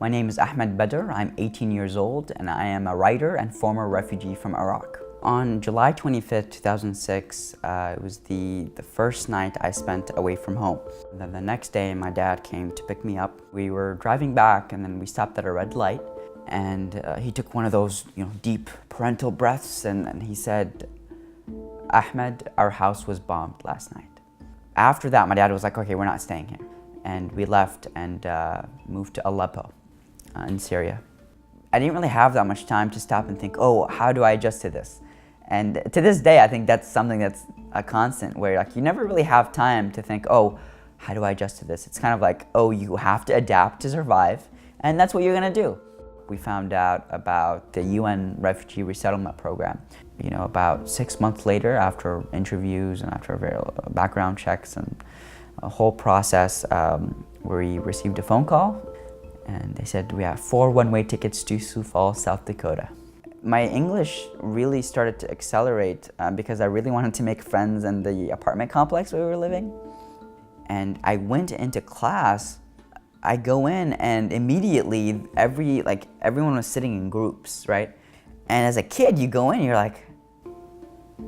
My name is Ahmed Badr. I'm 18 years old and I am a writer and former refugee from Iraq. On July 25th, 2006, it was the first night I spent away from home. And then the next day, my dad came to pick me up. We were driving back and then we stopped at a red light and he took one of those deep parental breaths and he said, "Ahmed, our house was bombed last night." After that, my dad was like, "Okay, we're not staying here." And we left and moved to Aleppo in Syria. I didn't really have that much time to stop and think, oh, how do I adjust to this? And to this day, I think that's something that's a constant where you never really have time to think, oh, how do I adjust to this? It's kind of like, oh, you have to adapt to survive, and that's what you're gonna do. We found out about the UN refugee resettlement program. About 6 months later, after interviews and after background checks and a whole process, we received a phone call and they said we have 4 one-way tickets to Sioux Falls, South Dakota. My English really started to accelerate because I really wanted to make friends in the apartment complex where we were living. And I went into class. I go in and immediately everyone was sitting in groups, right? And as a kid, you go in, you're like,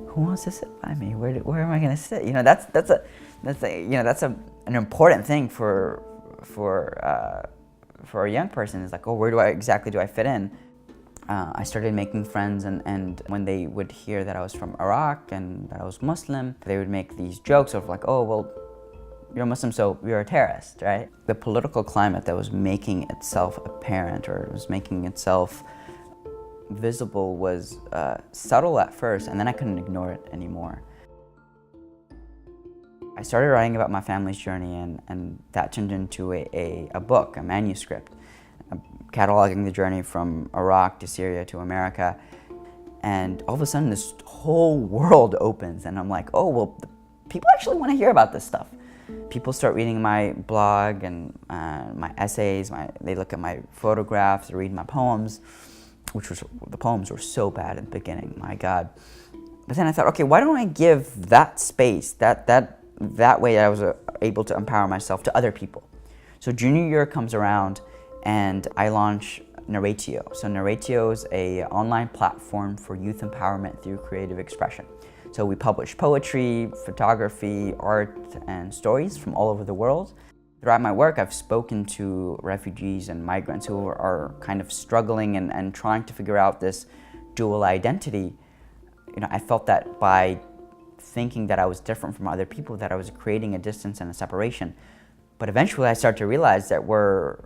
who wants to sit by me? Where am I going to sit? That's an important thing for a young person. Is like, oh, where do I fit in? I started making friends, and when they would hear that I was from Iraq and that I was Muslim, they would make these jokes of like, oh, well, you're Muslim, so you're a terrorist, right? The political climate that was making itself apparent or was making itself visible was subtle at first, and then I couldn't ignore it anymore. I started writing about my family's journey, and that turned into a book, a manuscript, cataloging the journey from Iraq to Syria to America. And all of a sudden, this whole world opens, and I'm like, oh, well, people actually want to hear about this stuff. People start reading my blog and my essays, they look at my photographs, they read my poems, the poems were so bad at the beginning, my God. But then I thought, okay, why don't I give that space, that way I was able to empower myself to other people. So junior year comes around and I launch Narratio. So Narratio is an online platform for youth empowerment through creative expression. So we publish poetry, photography, art, and stories from all over the world. Throughout my work, I've spoken to refugees and migrants who are kind of struggling and trying to figure out this dual identity. I felt that by thinking that I was different from other people, that I was creating a distance and a separation. But eventually I started to realize that we're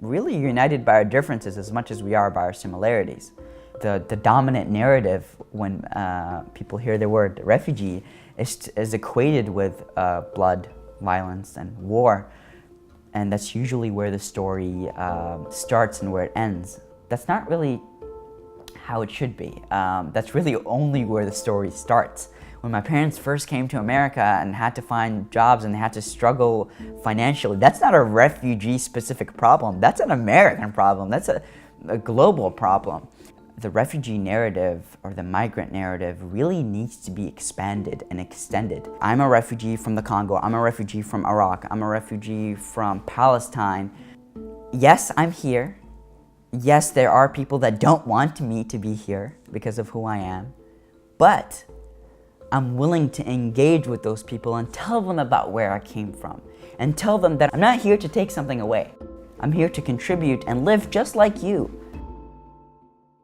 really united by our differences as much as we are by our similarities. The dominant narrative when people hear the word refugee is equated with blood, violence, and war. And that's usually where the story starts and where it ends. That's not really how it should be. That's really only where the story starts. When my parents first came to America and had to find jobs and they had to struggle financially, that's not a refugee-specific problem. That's an American problem. That's a global problem. The refugee narrative or the migrant narrative really needs to be expanded and extended. I'm a refugee from the Congo. I'm a refugee from Iraq. I'm a refugee from Palestine. Yes, I'm here. Yes, there are people that don't want me to be here because of who I am. But I'm willing to engage with those people and tell them about where I came from and tell them that I'm not here to take something away. I'm here to contribute and live just like you.